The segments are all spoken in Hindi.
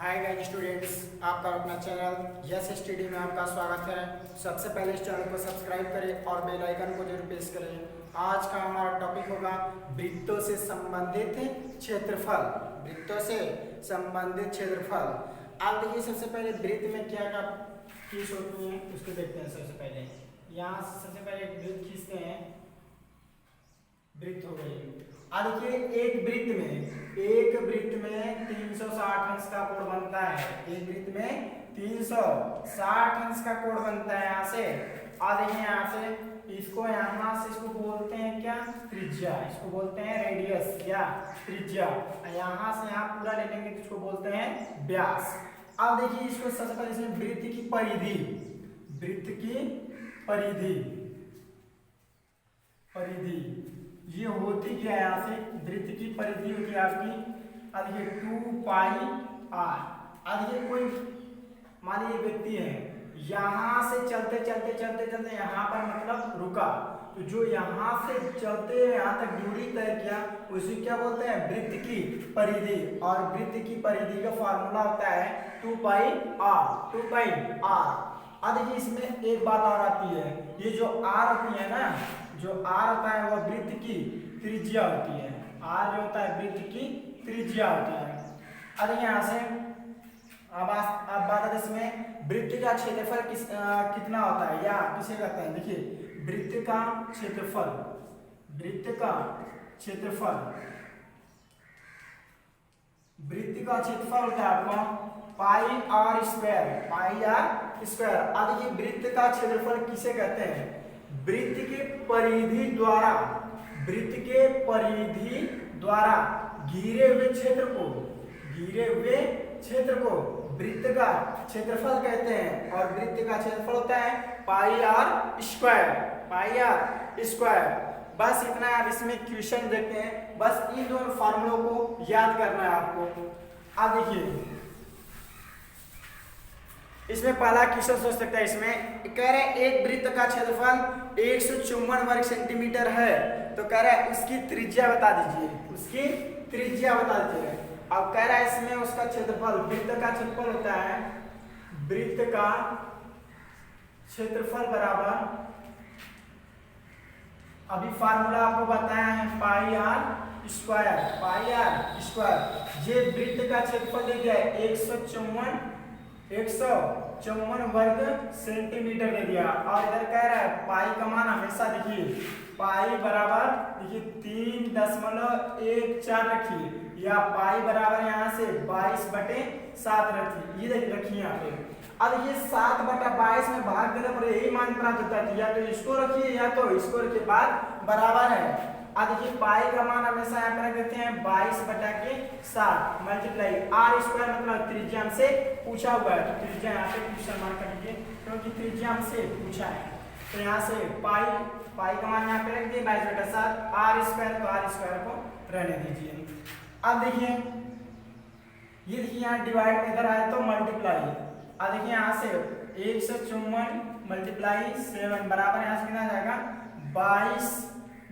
हाय गाइस स्टूडेंट्स, आपका अपना चैनल यस स्टडी में आपका स्वागत है। सबसे पहले इस चैनल को सब्सक्राइब करें और बेल आइकन को जरूर प्रेस करें। आज का हमारा टॉपिक होगा वृत्तों से संबंधित क्षेत्रफल। वृत्तों से संबंधित क्षेत्रफल। आप देखिए, सबसे पहले वृत्त में क्या क्या चीज होती है उसको देखते हैं। सबसे पहले यहाँ सबसे पहले एक वृत्त खींचते हैं। वृत्त हो गई। अब देखिए, एक वृत्त में 360 अंश का कोण बनता है। एक वृत्त में 360 अंश का कोण बनता है। यहाँ से और देखिए, यहाँ से इसको बोलते हैं क्या? त्रिज्या। इसको बोलते हैं रेडियस या त्रिज्या। यहाँ से यहाँ पूरा ले लेंगे तो इसको बोलते हैं व्यास। अब देखिए, इसको सबसे पहले इसमें वृत्त की परिधि ये होती क्या है? यहाँ से वृत्त की परिधि होती है आपकी। अब देखिए 2 पाई आर। अब देखिए, कोई मान लीजिए व्यक्ति है, यहाँ से चलते यहाँ पर मतलब रुका, तो जो यहाँ से चलते यहाँ तक दूरी तय किया उसे क्या बोलते हैं? वृत्त की परिधि। और वृत्त की परिधि का फॉर्मूला होता है 2 पाई आर। अब देखिए, इसमें एक बात और आती है, ये जो आर होती है ना, जो आर होता है वह वृत्त की त्रिज्या होती है। आर जो होता है वृत्त की त्रिज्या होती है। अब यहाँ से अब बात है इसमें वृत्त का क्षेत्रफल कितना होता है या किसे कहते हैं? देखिए, वृत्त का क्षेत्रफल होता है आपका पाई आर स्क्वायर। अब देखिए, वृत्त का क्षेत्रफल किसे कहते हैं? वृत्त के परिधि द्वारा घिरे हुए क्षेत्र को वृत्त का क्षेत्रफल कहते हैं। और वृत्त का क्षेत्रफल होता है पाई आर स्क्वायर। बस इतना। आप इसमें क्वेश्चन देखते हैं, बस इन दोनों फॉर्मूलों को याद करना है आपको। अब देखिए, इसमें पहला क्वेश्चन सोच सकते हैं। इसमें कह रहे हैं एक वृत्त का क्षेत्रफल 154 वर्ग सेंटीमीटर है, तो कह रहा है उसकी त्रिज्या बता दीजिए। अब कह रहा है इसमें उसका क्षेत्रफल, वृत्त का क्षेत्रफल होता है, वृत्त का क्षेत्रफल बराबर, अभी फार्मूला आपको बताया है पाई आर स्क्वायर। ये वृत्त का क्षेत्रफल दे दिया है 154 वर्ग सेंटीमीटर दे दिया। और इधर कह रहा है पाई का मान हमेशा देखिए, पाई बराबर देखिए 3.14 रखिए, या पाई बराबर यहाँ से 22/7 रखिए। ये रखिए यहाँ पे। अब ये 7/22 में भाग देने पर यही मान प्राप्त होता है, या तो इसको रखिए या तो इसको रखिए, बात बराबर है। अब देखिए, पाई का मान हमेशा यहाँ पर रख देते हैं 22/7 मल्टीप्लाई आर स्क्वायर, मतलब त्रिज्या हमसे पूछा हुआ है, तो त्रिज्या यहाँ पे क्वेश्चन मार्क कर दीजिए, क्योंकि त्रिज्या हमसे पूछा है। तो यहाँ से पाई का मान यहाँ पे रख दिए 22/7, आर स्क्वायर, तो आर स्क्वायर को रहने दीजिए। अब देखिए, ये देखिए यहाँ डिवाइड इधर आया तो मल्टीप्लाई। अब देखिए, यहाँ से 154 मल्टीप्लाई 7 बराबर यहाँ से कितना जाएगा? 22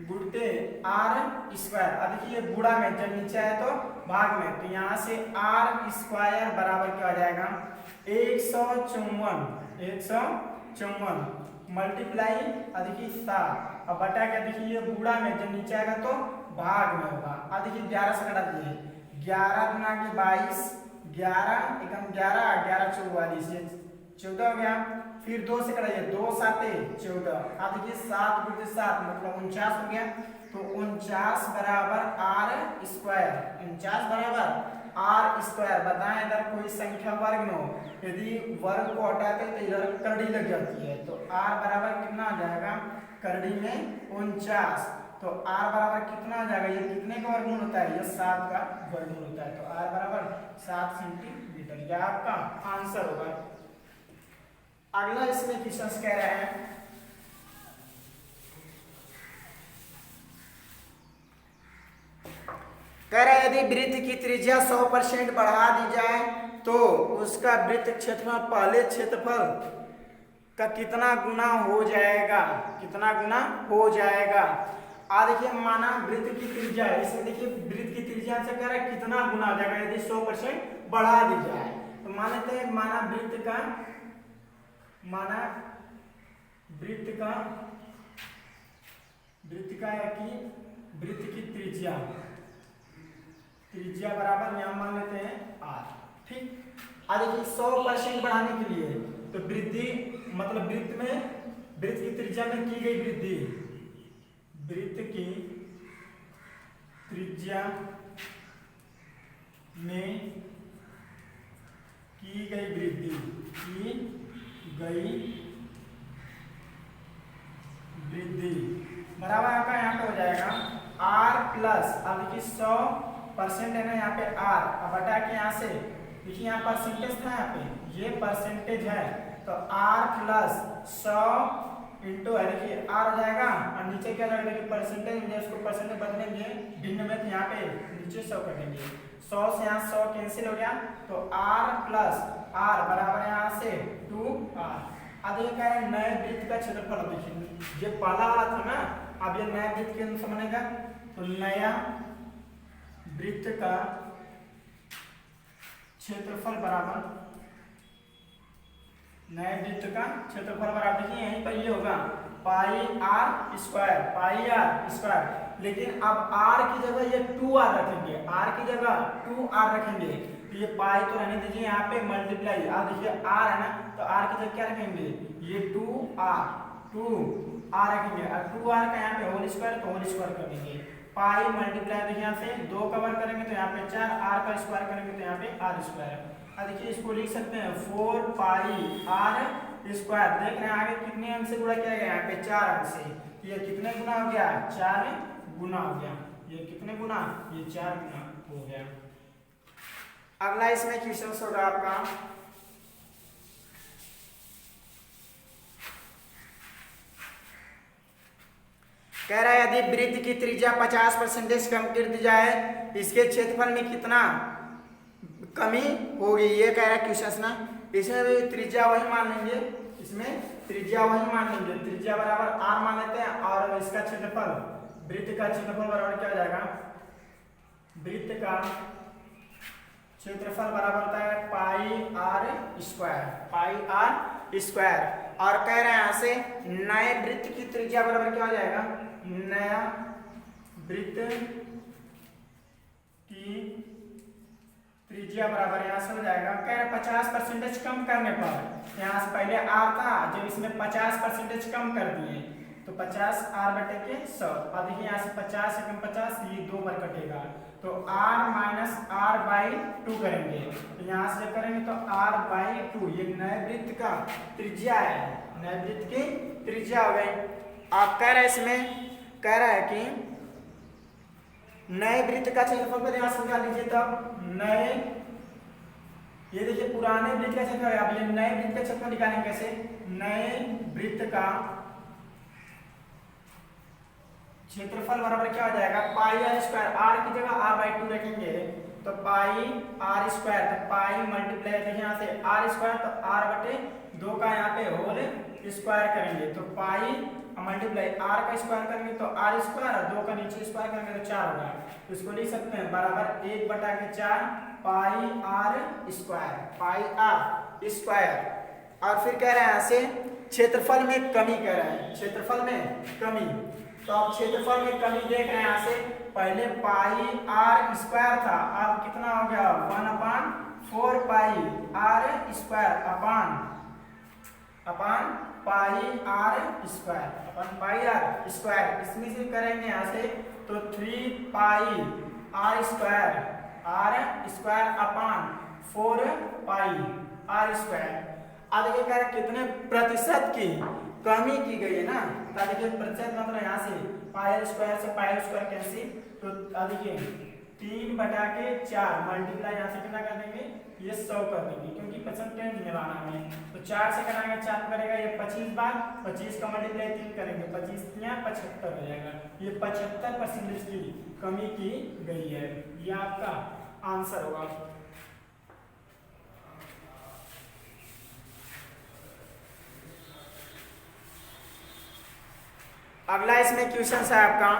गुणित आर स्क्वायर। अब देखिए, ये गुणा में, जब नीचे आए तो भाग में, तो यहाँ से आर स्क्वायर बराबर क्या हो जाएगा? 154 मल्टीप्लाई, अब देखिए 7, अब बटा क्या? देखिए, ये गुणा में, जब नीचे आएगा तो भाग में होगा। अब देखिए 11 से कटा दीजिए, 11 गुना के 22, 11 एकम 11, 11 44, ये 14 हो गया। फिर 2 से कटाइए, 2 7 14। अब देखिए 7 गुणित 7 मतलब 49 हो गया। तो 49 बराबर आर स्क्वायर। बताएं इधर कोई संख्या वर्ग में हो, यदि वर्ग को हटाते तो इधर करड़ी लग जाती है, तो आर बराबर कितना आ जाएगा? करड़ी में 49, तो आर बराबर कितना आ जाएगा? ये कितने का वर्गमूल होता है? ये 7 का वर्गमूल होता है, तो आर बराबर 7 सेंटीमीटर। यह आपका आंसर होगा। अगला इसमें क्वेश्चन कह रहे हैं, यदि वृत्त की त्रिज्या 100% बढ़ा दी जाए तो उसका वृत्त क्षेत्रफल पहले क्षेत्रफल का कितना गुना हो जाएगा? देखिए, माना वृत्त की त्रिज्या है, इसमें देखिए वृत्त की त्रिज्या से कह रहा है कितना गुना हो जाएगा यदि 100% बढ़ा दी जाए। तो मान लेते हैं माना वृत्त की त्रिज्या बराबर यहाँ मान लेते हैं r। ठीक, अब देखिए 100% बढ़ाने के लिए तो वृद्धि मतलब वृत्त की त्रिज्या में की गई वृद्धि, वृत्त की त्रिज्या में की गई वृद्धि बराबर आपका यहाँ पे हो जाएगा r प्लस, अब देखिए 100% है ना यहाँ पे r, अब हटा के यहाँ से देखिए यहाँ परसेंटेज था, यहाँ पे ये परसेंटेज है तो r प्लस 100 इंटू है, देखिए r हो जाएगा और नीचे क्या जाएगा, देखिए परसेंटेज में उसको परसेंटेज बदलेंगे भिन्न में तो यहाँ पे नीचे 100 करेंगे, 100 से यहाँ 100 कैंसिल हो गया तो r प्लस r बराबर यहाँ से 2r। अब ये कह रहे हैं नए वृत्त का क्षेत्रफल, देखिए ये पहला वाला था ना, अब ये नया वृत्त के अनुसार बनेगा तो नया वृत्त का क्षेत्रफल बराबर देखिए यहीं पर ये होगा पाई r स्क्वायर, लेकिन अब r की जगह ये 2r रखेंगे, तो ये पाई तो रहने दीजिए यहाँ पे मल्टीप्लाई, अब देखिए r है ना तो r की जगह क्या रखेंगे, ये 2r रखेंगे और 2r का यहाँ पे होल स्क्वायर तो होल स्क्वायर कर देंगे, पाई मल्टीप्लाई देखिए यहाँ से 2 कवर करेंगे तो यहाँ पे 4, r का स्क्वायर करेंगे तो यहाँ पे r स्क्वायर। अब देखिए इसको लिख सकते हैं 4 पाई r स्क्वायर, देख रहे हैं आगे कितने अंक से गुणा किया गया, यहाँ पे 4 अंक से, ये कितने गुना हो गया, 4 गुना हो गया, ये कितने गुना, ये 4 गुना हो गया। अगला इसमें क्वेश्चन होगा आपका कह रहा है यदि वृत्त की त्रिज्या 50% कम कर दी जाए इसके क्षेत्रफल में कितना कमी होगी, ये कह रहा है क्वेश्चन ना। इसमें भी त्रिज्या वही मान लेंगे, त्रिज्या बराबर r मान लेते हैं और इसका क्षेत्रफल वृत्त का क्षेत्रफल बराबर क्या हो जाएगा, वृत्त का क्षेत्रफल बराबर होता है पाई r स्क्वायर और कह रहे हैं यहाँ से नए वृत्त की त्रिज्या बराबर क्या हो जाएगा, नया वृत्त की त्रिज्या बराबर यहाँ से हो जाएगा, कह रहे 50% कम करने पर, यहाँ से पहले r था जब इसमें 50% कम कर दिए तो 50 r बटे के 100, अब देखिए यहाँ से 50 से कम 50 ये 2 बार कटेगा तो r माइनस r बाई 2 करेंगे, तो यहाँ से करेंगे तो r बाई 2, ये नए वृत्त का त्रिज्या है, नए वृत्त की त्रिज्या हो गई। आप कह रहे हैं इसमें कह रहा है कि नए वृत्त का क्षेत्रफल को ध्यान समझा लीजिए, तब नए ये देखिए पुराने वृत्त का क्षेत्रफल, अब ये नए वृत्त का क्षेत्रफल निकालेंगे कैसे, नए वृत्त का क्षेत्रफल बराबर क्या हो जाएगा, पाई r स्क्वायर, r की जगह r बाई 2 रखेंगे तो पाई r स्क्वायर, तो पाई मल्टीप्लाई देखिए यहाँ से r स्क्वायर तो r बटे 2 का यहाँ पे होल स्क्वायर करेंगे तो पाई मल्टीप्लाई r का स्क्वायर करेंगे तो r स्क्वायर और 2 का नीचे स्क्वायर करेंगे तो 4 होगा, तो इसको लिख सकते हैं बराबर 1/4 पाई r स्क्वायर। और फिर कह रहे हैं यहाँ से क्षेत्रफल में कमी कह रहे हैं, तो आप क्षेत्रफल में कमी देख रहे हैं यहाँ से, पहले पाई r स्क्वायर था, अब कितना हो गया 1/4 पाई r स्क्वायर अपान पाई r स्क्वायर, इसमें से करेंगे यहाँ से तो 3 पाई r स्क्वायर अपान 4 पाई r स्क्वायर। अब देखिए कह रहे कितने प्रतिशत की कमी की गई है ना, तो देखिए प्रतिशत मतलब यहाँ से पाई स्क्वायर से पाई स्क्वायर कैंसिल, तो देखिए 3/4 मल्टीप्लाई यहाँ से कितना कर देंगे, ये 100 कर देंगे क्योंकि परसेंटेज में लाना है, तो 4 से कराएंगे 4 करेगा ये 25 बार, 25 का मल्टीप्लाई 3 करेंगे 25 या 75 हो जाएगा, ये 75% की कमी की गई है, ये आपका आंसर होगा। अगला इसमें क्वेश्चन है आपका,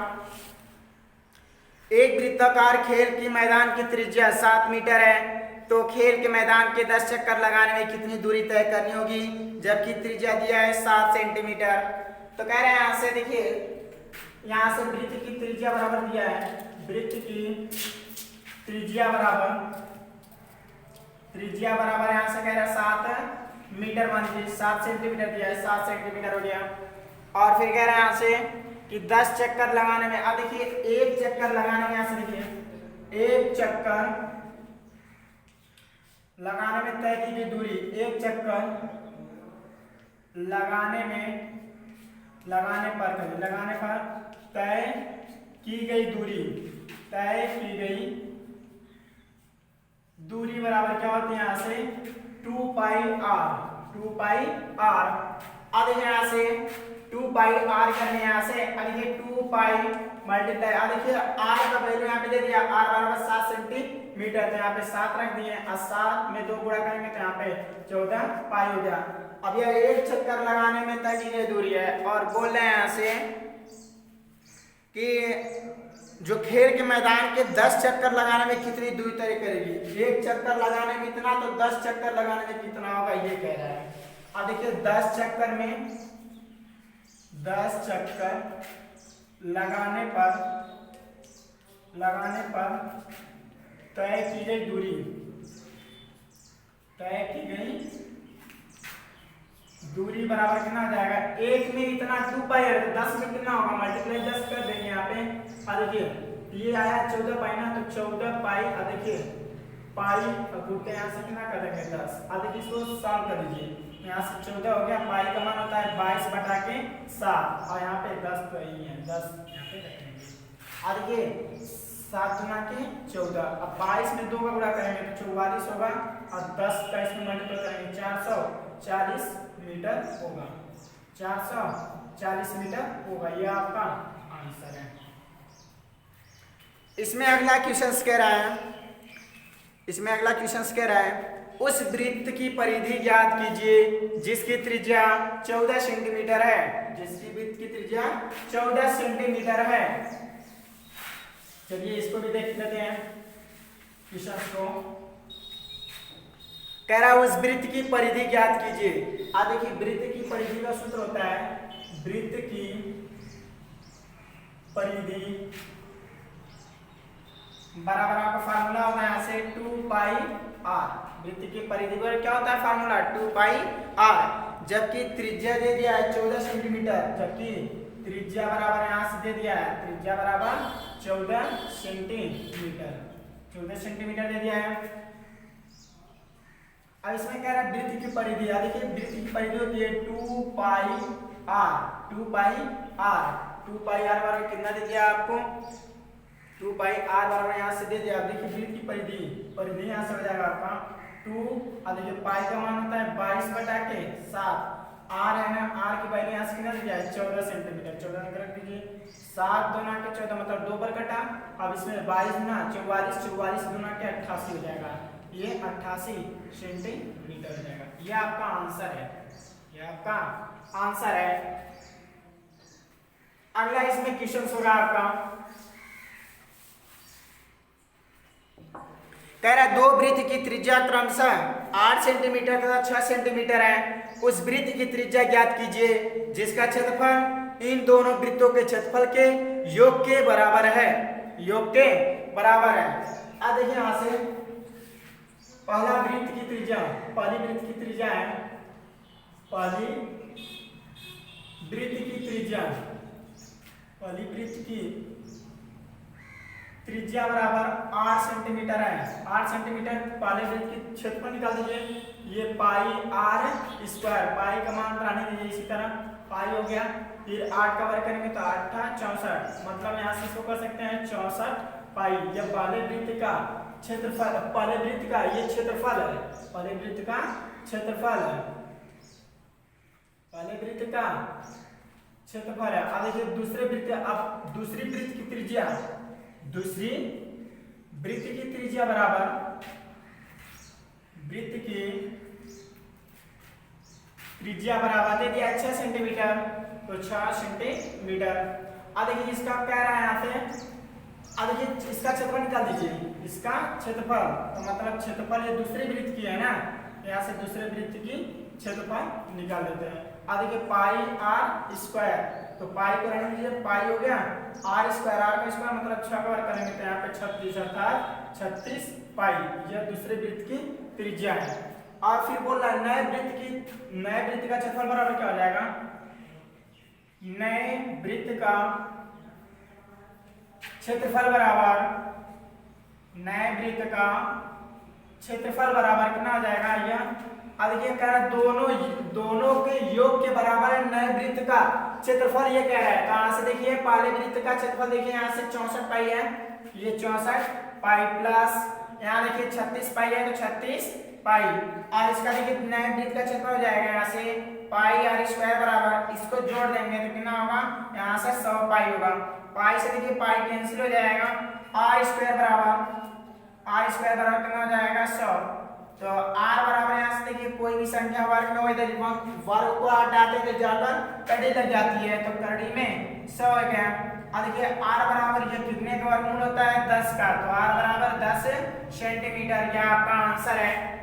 एक वृत्ताकार खेल की मैदान की त्रिज्या 7 मीटर है तो खेल के मैदान के 10 चक्कर लगाने में कितनी दूरी तय करनी होगी, जबकि त्रिज्या दिया है 7 सेंटीमीटर। तो कह रहे हैं यहाँ से देखिए, यहाँ से वृत्त की त्रिज्या बराबर दिया है, वृत्त की त्रिज्या बराबर यहाँ से कह रहा है 7 मीटर, मान लीजिए 7 सेंटीमीटर दिया है, 7 सेंटीमीटर हो गया। और फिर कह रहे हैं यहाँ से कि 10 चक्कर लगाने में, अब देखिए एक चक्कर लगाने में, यहाँ से देखिए एक चक्कर लगाने में तय की गई दूरी, एक चक्कर लगाने पर तय की गई दूरी बराबर क्या होती है यहाँ से 2 पाई आर। अब देखिए यहाँ से 2 पाई आर करने, यहाँ से देखिए 2 पाई मल्टीप्लाई, अब देखिए आर का वैल्यू यहाँ पे दे दिया, आर बराबर 7 सेंटीमीटर, तो यहाँ पे 7 रख दिए और 7 में 2 गुणा करेंगे तो यहाँ पे 14 पाई हो गया। अब यह एक चक्कर लगाने में तय की गई दूरी है, और बोल रहे हैं यहाँ से कि जो खेल के मैदान के 10 चक्कर लगाने में कितनी दूरी तय करेगी, एक चक्कर लगाने में इतना, तो 10 चक्कर लगाने में कितना होगा ये कह रहा है। अब देखिए 10 चक्कर लगाने पर तय की गई दूरी बराबर कितना हो जाएगा, एक में इतना 2 पाई है, 10 में कितना होगा, मल्टीप्लाई 10 कर देंगे यहाँ पे। अब देखिए ये आया 14 पाई ना, तो 14 पाई, अब देखिए पाई गुणते यहाँ से कितना कर देंगे 10। अब देखिए इसको सॉल्व कर दीजिए, यहाँ से 14 हो गया, पाई का मान होता है 22 बटा के 7, और यहाँ पे 10 तो यही है, 10 यहाँ पे रखेंगे। अब देखिए 7 गुना के 14, अब 22 में 2 का गुणा करेंगे तो 44 होगा, और 10 का इसमें मल्टीप्लाई करेंगे 440 मीटर होगा, 440 मीटर होगा, ये आपका आंसर है। इसमें अगला क्वेश्चन कह रहा है, उस वृत्त की परिधि ज्ञात कीजिए जिसकी त्रिज्या 14 सेंटीमीटर है, जिसकी वृत्त की त्रिज्या 14 सेंटीमीटर है। चलिए इसको भी देख लेते हैं क्वेश्चन को। कह रहा है उस वृत्त की परिधि ज्ञात कीजिए। अब देखिए वृत्त की परिधि का सूत्र होता है, वृत्त की परिधि बराबर आपका फार्मूला होता है यहाँ से 2 पाई आर। वृत्त की परिधि पर क्या होता है फार्मूला 2 पाई आर, जबकि त्रिज्या दे दिया है 14 सेंटीमीटर, जबकि त्रिज्या बराबर यहाँ से दे दिया है, त्रिज्या बराबर 14 सेंटीमीटर दे दिया है। अब इसमें कह रहा है वृत्त की परिधि, देखिए वृत्त की परिधि होती है 2 पाई आर बराबर कितना दे दिया आपको, 2 पाई आर बराबर यहाँ से दे दिया। देखिए वृत्त की परिधि यहाँ से हो जाएगा आपका 2, अब देखिए पाई का मान होता है 22 बटा के 7, आर है ना, आर की वैल्यू यहाँ से कितना दे दिया है 14 सेंटीमीटर, 14 में रख दीजिए, 7 दूना के 14 मतलब 2 पर कटा, अब इसमें 22 गुना 44 गुना के 88 हो जाएगा, ये 88 सेंटीमीटर हो जाएगा। ये आपका आंसर है, अगला इसमें क्वेश्चन होगा आपका, कह रहा है दो वृत्त की त्रिज्या क्रमशः 8 सेंटीमीटर तथा 6 सेंटीमीटर है, उस वृत्त की त्रिज्या ज्ञात कीजिए जिसका क्षेत्रफल इन दोनों वृत्तों के क्षेत्रफल के योग के बराबर है। अब देखिए यहां से पहली वृत्त की त्रिज्या है, पहली वृत्त की त्रिज्या बराबर 8 सेंटीमीटर है। 8 सेंटीमीटर पहले वृत्त की क्षेत्रफल निकाल दीजिए, ये पाई आर स्क्वायर, पाई का मान रहने दीजिए इसी तरह, पाई हो गया, फिर 8 का वर्ग करेंगे तो 8 64, मतलब यहाँ से इसको कर सकते हैं 64 पाई। यह पहले वृत्त का क्षेत्रफल, पहले वृत्त का ये क्षेत्रफल है, पहले वृत्त का क्षेत्रफल है, पहले वृत्त का क्षेत्रफल है। अब देखिए दूसरे वृत्त, अब दूसरी वृत्त की त्रिज्या, दूसरी वृत्त की त्रिज्या बराबर वृत्त की त्रिज्या बराबर दे दिया 6 सेंटीमीटर, तो 6 सेंटीमीटर। अब देखिए इसका कह रहा है यहाँ से अब देखिए इसका क्षेत्रफल निकाल दीजिए, इसका क्षेत्रफल तो मतलब क्षेत्रफल ये दूसरे वृत्त की है ना, यहाँ से दूसरे वृत्त की क्षेत्रफल निकाल देते हैं। अब देखिए पाई आर स्क्वायर, तो पाई को रहने दीजिए, पाई हो गया आर स्क्वायर, आर का स्क्वायर मतलब 6 का वर्ग करेंगे तो यहाँ पे 36 अर्थात 36 पाई, यह दूसरे वृत्त की त्रिज्या है। और फिर बोल रहा है नए वृत्त का क्षेत्रफल बराबर क्या हो जाएगा, नए वृत्त का क्षेत्रफल बराबर, नए वृत्त का क्षेत्रफल बराबर कितना हो जाएगा, यह अब देखिए कह रहा है दोनों के योग के बराबर है नए वृत्त का क्षेत्रफल, ये कह रहा है। कहां से देखिए पहले वृत्त का क्षेत्रफल देखिए यहाँ से 64 पाई है, ये 64 पाई प्लस यहाँ देखिए 36 पाई है तो 36 पाई, और इसका देखिए नए वृत्त का क्षेत्रफल हो जाएगा यहाँ से पाई आर स्क्वायर बराबर, इसको जोड़ देंगे तो कितना होगा, यहाँ से 100 पाई होगा, पाई से देखिए पाई कैंसिल हो जाएगा, आर स्क्वायर बराबर कितना हो जाएगा 100, तो आर बराबर यहाँ से देखिए कोई भी संख्या वर्ग में हो, इधर वर्ग को हटाते तो जाकर कड़ी लग जाती है, तो कड़ी में 100 हो गया। अब देखिए आर बराबर ये कितने का वर्गमूल होता है 10 का, तो आर बराबर 10 सेंटीमीटर, यह आपका आंसर है।